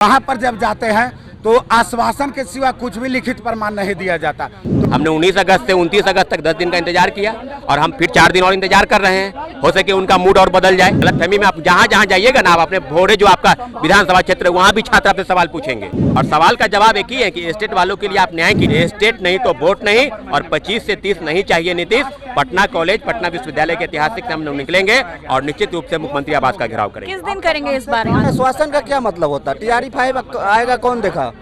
वहाँ पर जब जाते हैं तो आश्वासन के सिवा कुछ भी लिखित प्रमाण नहीं दिया जाता। हमने 19 अगस्त से 29 अगस्त तक 10 दिन का इंतजार किया और हम फिर 4 दिन और इंतजार कर रहे हैं। हो सके उनका मूड और बदल जाए। गलतफहमी में आप जहाँ जहाँ जाइएगा ना, आप अपने भोरे जो आपका विधानसभा क्षेत्र है वहाँ भी छात्र आपसे सवाल पूछेंगे और सवाल का जवाब एक ही है कि स्टेट वालों के लिए आप न्याय कीजिए। स्टेट नहीं तो वोट नहीं और 25 से 30 नहीं चाहिए नीतीश। पटना कॉलेज, पटना विश्वविद्यालय के ऐतिहासिक से हम निकलेंगे और निश्चित रूप से मुख्यमंत्री आवास का घेराव करेंगे। किस दिन करेंगे इस बार? आश्वासन का क्या मतलब होता है? TRE-5 आएगा, कौन देखा?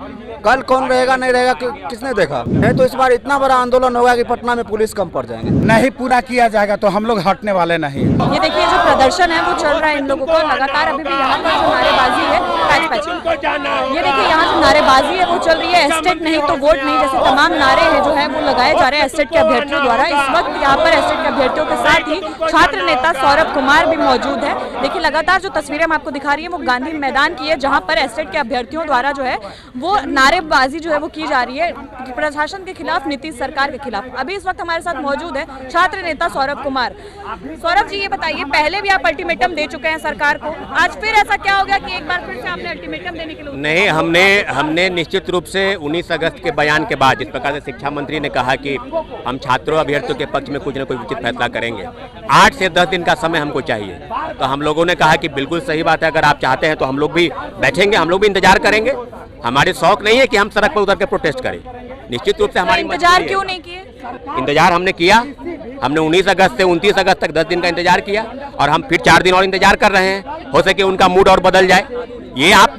कल कौन रहेगा नहीं रहेगा किसने देखा? नहीं तो इस बार इतना बड़ा आंदोलन होगा कि पटना में पुलिस कम पड़ जाएंगे। नहीं पूरा किया जाएगा तो हम लोग हटने वाले नहीं। ये देखिए जो प्रदर्शन है वो चल रहा है इन लोगों को लगातार। अभी भी यहाँ पर जो नारेबाजी है, ये देखिए यहाँ जो नारेबाजी है वो चल रही है। एस्टेट नहीं तो वोट नहीं जैसे तमाम नारे हैं जो है वो लगाए जा रहे हैं एस्टेट के अभ्यर्थियों द्वारा। इस वक्त यहाँ पर एस्टेट के अभ्यर्थियों के साथ ही छात्र नेता सौरभ कुमार भी मौजूद है। देखिए लगातार जो तस्वीरें हम आपको दिखा रही है वो गांधी मैदान की है, जहाँ पर एस्टेट के अभ्यर्थियों द्वारा जो है वो नारेबाजी जो है वो की जा रही है प्रशासन के खिलाफ, नीतीश सरकार के खिलाफ। अभी इस वक्त हमारे साथ मौजूद है छात्र नेता सौरभ कुमार। सौरभ जी ये बताइए, पहले भी आप अल्टीमेटम दे चुके हैं सरकार को, आज फिर ऐसा क्या हो गया कि एक बार फिर से आपने अल्टीमेटम देने के लिए? नहीं, हमने निश्चित रूप से 19 अगस्त के बयान के बाद जिस प्रकार से शिक्षा मंत्री ने कहा कि हम छात्रों अभ्यर्थियों के पक्ष में कुछ न कुछ उचित फैसला करेंगे, 8 से 10 दिन का समय हमको चाहिए। तो हम लोगों ने कहा कि बिल्कुल सही बात है, अगर आप चाहते हैं तो हम लोग भी बैठेंगे, हम लोग भी इंतजार करेंगे। हमारे शौक नहीं है कि हम सड़क पर उतर के प्रोटेस्ट करें। निश्चित रूप से हमारी इंतजार क्यों नहीं किए? इंतजार हमने किया। हमने 19 अगस्त से 29 अगस्त तक 10 दिन का इंतजार किया और हम फिर 4 दिन और इंतजार कर रहे हैं। हो सके उनका मूड और बदल जाए। ये आप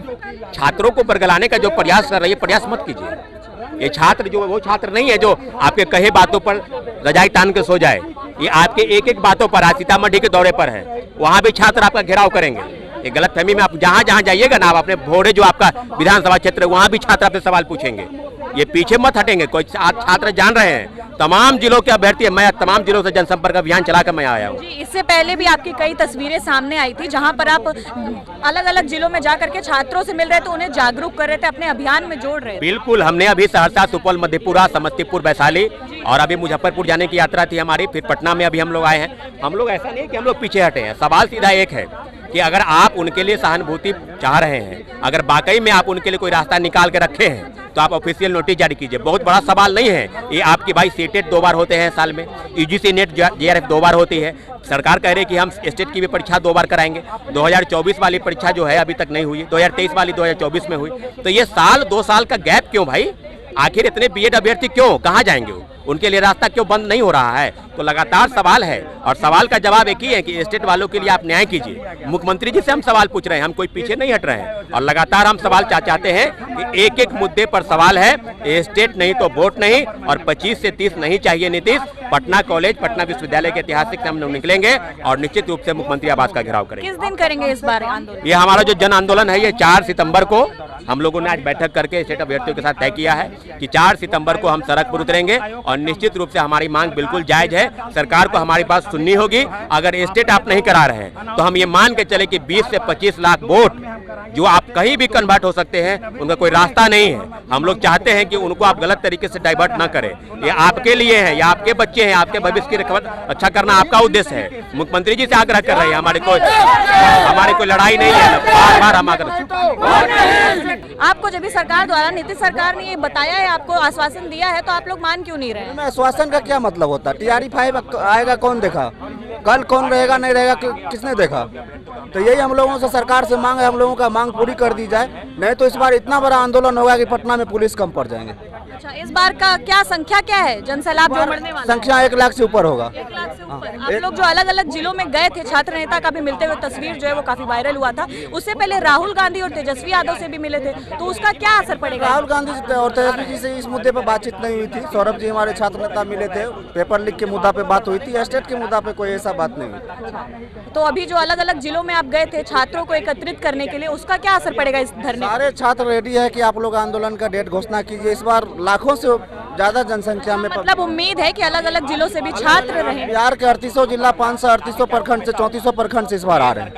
छात्रों को बरगलाने का जो प्रयास कर रही है, प्रयास मत कीजिए। ये छात्र जो वो छात्र नहीं है जो आपके कहे बातों पर रजाई तान के सो जाए। ये आपके एक एक बातों पर, आज सीतामढ़ी के दौरे पर है, वहाँ भी छात्र आपका घेराव करेंगे। ये गलतफहमी में आप जहाँ जहाँ जाइएगा ना, आप अपने भोरे जो आपका विधानसभा क्षेत्र है वहाँ भी छात्र आपसे सवाल पूछेंगे। ये पीछे मत हटेंगे। कोई छात्र जान रहे हैं तमाम जिलों के अभ्यर्थी, मैं तमाम जिलों से जनसंपर्क अभियान चलाकर मैं आया हूँ। इससे पहले भी आपकी कई तस्वीरें सामने आई थी जहां पर आप अलग अलग जिलों में जाकर के छात्रों से मिल रहे थे, उन्हें जागरूक कर रहे थे, अपने अभियान में जोड़ रहे थे। बिल्कुल, हमने अभी सहरसा, सुपौल, मधेपुरा, समस्तीपुर, वैशाली और अभी मुजफ्फरपुर जाने की यात्रा थी हमारी। फिर पटना में अभी हम लोग आए हैं। हम लोग ऐसा नहीं कि हम लोग पीछे हटे हैं। सवाल सीधा एक है कि अगर आप उनके लिए सहानुभूति चाह रहे हैं, अगर वाकई में आप उनके लिए कोई रास्ता निकाल के रखे हैं तो आप ऑफिशियल नोटिस जारी कीजिए। बहुत बड़ा सवाल नहीं है ये। आपकी भाई सीटेट 2 बार होते हैं साल में, UGC नेट JRF 2 बार होती है। सरकार कह रही है कि हम स्टेट की भी परीक्षा 2 बार कराएंगे। 2024 वाली परीक्षा जो है अभी तक नहीं हुई, 2023 वाली 2024 में हुई। तो ये 2 साल का गैप क्यों भाई? आखिर इतने बीएड अभ्यर्थी क्यों, कहाँ जाएंगे वो? उनके लिए रास्ता क्यों बंद नहीं हो रहा है? तो लगातार सवाल है और सवाल का जवाब एक ही है कि स्टेट वालों के लिए आप न्याय कीजिए। मुख्यमंत्री जी से हम सवाल पूछ रहे हैं, हम कोई पीछे नहीं हट रहे हैं और लगातार हम सवाल चाहते हैं कि एक एक मुद्दे पर सवाल है। स्टेट नहीं तो वोट नहीं और 25 से 30 नहीं चाहिए नीतीश। पटना कॉलेज, पटना विश्वविद्यालय के ऐतिहासिक से हम निकलेंगे और निश्चित रूप से मुख्यमंत्री आवास का घेराव करेंगे। किस दिन करेंगे इस बार आंदोलन? ये हमारा जो जन आंदोलन है ये 4 सितंबर को हम लोगों ने आज बैठक करके स्टेट अभ्यर्थियों के साथ तय किया है कि 4 सितंबर को हम सड़क पर उतरेंगे और निश्चित रूप से हमारी मांग बिल्कुल जायज है। सरकार को हमारी बात सुननी होगी। अगर स्टेट आप नहीं करा रहे हैं तो हम ये मान के चले कि 20 से 25 लाख वोट जो आप कहीं भी कन्वर्ट हो सकते हैं, उनका कोई रास्ता नहीं है। हम लोग चाहते हैं कि उनको आप गलत तरीके से डाइवर्ट ना करें। ये आपके लिए है, ये आपके बच्चे हैं, आपके भविष्य की अच्छा करना आपका उद्देश्य है। मुख्यमंत्री जी से आग्रह कर रहे हैं, हमारी कोई लड़ाई नहीं है। बार बार हम आग्रह। आपको जब भी सरकार द्वारा, नीतीश सरकार ने ये बताया है, आपको आश्वासन दिया है, तो आप लोग मान क्यों नहीं रहे? आश्वासन का क्या मतलब होता है? TRE-5 आएगा, कौन देखा? कल कौन रहेगा नहीं रहेगा किसने देखा? तो यही हम लोगों से सरकार से मांग है, हम लोगों का मांग पूरी कर दी जाए। नहीं तो इस बार इतना बड़ा आंदोलन होगा कि पटना में पुलिस कम पड़ जाएंगे। अच्छा, इस बार का क्या संख्या क्या है जनसैलाब जो बढ़ने वाला? संख्या 1 लाख से ऊपर होगा। 1 लाख से ऊपर। आप लोग जो अलग अलग जिलों में गए थे, छात्र नेता का भी मिलते हुए तस्वीर जो है वो काफी वायरल हुआ था। उससे पहले राहुल गांधी और तेजस्वी यादव से भी मिले थे, तो उसका क्या असर पड़ेगा? राहुल गांधी और तेजस्वी जी से इस मुद्दे पर बातचीत नहीं हुई थी। सौरभ जी हमारे छात्र नेता मिले थे, पेपर लीक के मुद्दा पे बात हुई थी। स्टेट के मुद्दा पे कोई ऐसा बात नहीं हुई। तो अभी जो अलग अलग जिलों में आप गए थे छात्रों को एकत्रित करने के लिए, उसका क्या असर पड़ेगा इस धरने? सारे छात्र रेडी है कि आप लोग आंदोलन का डेट घोषणा कीजिए। इस बार लाखों से ज्यादा जनसंख्या में मतलब उम्मीद है कि अलग अलग जिलों से भी छात्र रहे। बिहार के 3800 जिला 538 प्रखंड से 3400 प्रखंड से इस बार आ रहे हैं।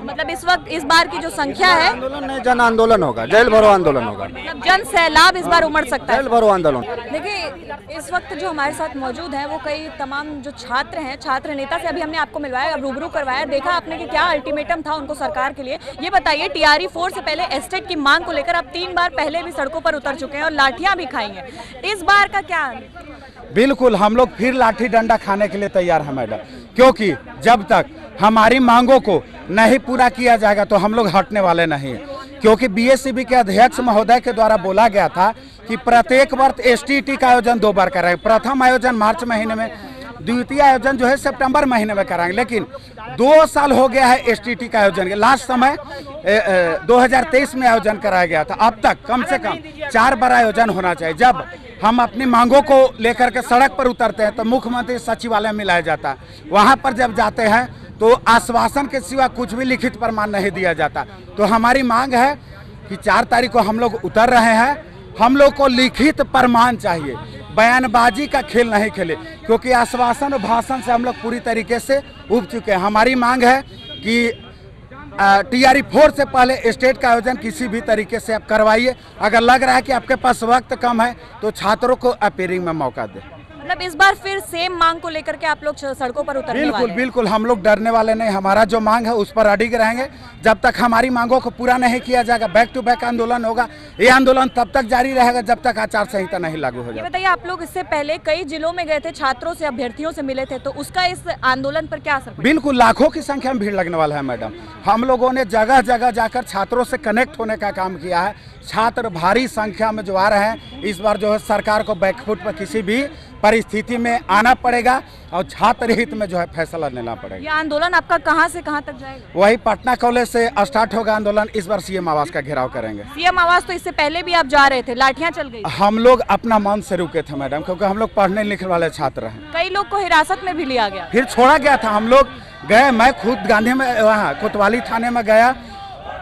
मतलब इस वक्त इस बार की जो संख्या है, आंदोलन नहीं, जन आंदोलन होगा, जेल भरो आंदोलन होगा, मतलब जन सैलाब इस बार उमड़ सकता है। जेल भरो आंदोलन। देखिए इस वक्त जो हमारे साथ मौजूद हैं वो कई तमाम जो छात्र हैं, छात्र नेता से अभी हमने आपको मिलवाया, रूबरू करवाया, देखा आपने कि क्या अल्टीमेटम था उनको सरकार के लिए। ये बताइए, टीआरई 4 से पहले एस्टेट की मांग को लेकर अब 3 बार पहले भी सड़कों पर उतर चुके हैं और लाठियां भी खाई हैं, इस बार का क्या? बिल्कुल हम लोग फिर लाठी डंडा खाने के लिए तैयार हैं मैडम, क्योंकि जब तक हमारी मांगों को नहीं पूरा किया जाएगा तो हम लोग हटने वाले नहीं हैं। क्योंकि बीएससीबी के अध्यक्ष महोदय के द्वारा बोला गया था कि प्रत्येक वर्ष एसटीटी का आयोजन 2 बार कराएंगे। प्रथम आयोजन मार्च महीने में, द्वितीय आयोजन जो है सितंबर महीने में कराएंगे, लेकिन 2 साल हो गया है एसटीटी का आयोजन। लास्ट समय 2023 में आयोजन कराया गया था। अब तक कम से कम 4 बार आयोजन होना चाहिए। जब हम अपनी मांगों को लेकर के सड़क पर उतरते हैं तो मुख्यमंत्री सचिवालय में लाया जाता है, वहाँ पर जब जाते हैं तो आश्वासन के सिवा कुछ भी लिखित प्रमाण नहीं दिया जाता। तो हमारी मांग है कि 4 तारीख को हम लोग उतर रहे हैं, हम लोग को लिखित प्रमाण चाहिए, बयानबाजी का खेल नहीं खेले, क्योंकि आश्वासन और भाषण से हम लोग पूरी तरीके से उब चुके हैं। हमारी मांग है कि टीआरई 4 से पहले स्टेट का आयोजन किसी भी तरीके से आप करवाइए। अगर लग रहा है कि आपके पास वक्त कम है तो छात्रों को अपीयरिंग में मौका दें। मतलब इस बार फिर सेम मांग को लेकर के आप लोग सड़कों पर उतरने वाले बिल्कुल हैं? बिल्कुल, हम लोग डरने वाले नहीं। हमारा जो मांग है उस पर अडिग रहेंगे जब तक हमारी मांगों को पूरा नहीं किया जाएगा। बैक टू बैक आंदोलन होगा। ये आंदोलन तब तक जारी रहेगा जब तक आचार संहिता नहीं लागू हो ये जाए। बताइए, आप लोग इससे पहले कई जिलों में गए थे, छात्रों से, अभ्यर्थियों से मिले थे, तो उसका इस आंदोलन पर क्या असर पड़ा? बिल्कुल लाखों की संख्या में भीड़ लगने वाला है मैडम। हम लोगों ने जगह जगह जाकर छात्रों से कनेक्ट होने का काम किया है। छात्र भारी संख्या में जो आ रहे हैं, इस बार जो है सरकार को बैकफुट पर किसी भी परिस्थिति में आना पड़ेगा और छात्र हित में जो है फैसला लेना पड़ेगा। ये आंदोलन आपका कहां से कहां तक जाएगा? वही पटना कॉलेज से स्टार्ट होगा आंदोलन। इस बार सीएम आवास का घेराव करेंगे। सीएम आवास तो इससे पहले भी आप जा रहे थे, लाठियां चल गई। हम लोग अपना मन से रुके थे मैडम, क्योंकि हम लोग पढ़ने लिखने वाले छात्र हैं। कई लोग को हिरासत में भी लिया गया, फिर छोड़ा गया था। हम लोग गए, मैं खुद गांधी में वहाँ कोतवाली थाने में गया,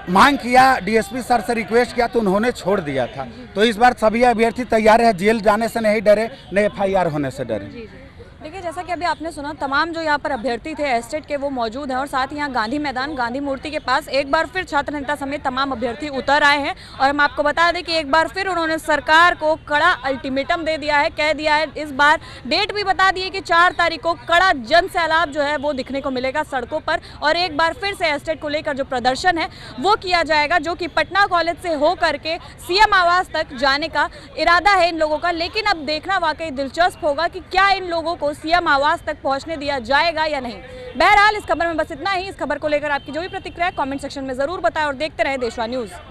मांग किया, डीएसपी सर से रिक्वेस्ट किया तो उन्होंने छोड़ दिया था। तो इस बार सभी अभ्यर्थी तैयार है, जेल जाने से नहीं डरे, न एफआईआर होने से डरे। देखिए जैसा कि अभी आपने सुना, तमाम जो यहाँ पर अभ्यर्थी थे एस्टेट के वो मौजूद हैं और साथ ही यहाँ गांधी मैदान, गांधी मूर्ति के पास एक बार फिर छात्र नेता समेत तमाम अभ्यर्थी उतर आए हैं। और हम आपको बता दें कि एक बार फिर उन्होंने सरकार को कड़ा अल्टीमेटम दे दिया है, कह दिया है, इस बार डेट भी बता दी है कि 4 तारीख को कड़ा जन सैलाब जो है वो दिखने को मिलेगा सड़कों पर। और एक बार फिर से एस्टेट को लेकर जो प्रदर्शन है वो किया जाएगा, जो कि पटना कॉलेज से हो करके सीएम आवास तक जाने का इरादा है इन लोगों का। लेकिन अब देखना वाकई दिलचस्प होगा कि क्या इन लोगों को सीएम आवास तक पहुंचने दिया जाएगा या नहीं। बहरहाल इस खबर में बस इतना ही। इस खबर को लेकर आपकी जो भी प्रतिक्रिया है कमेंट सेक्शन में जरूर बताएं और देखते रहें देशवा न्यूज़।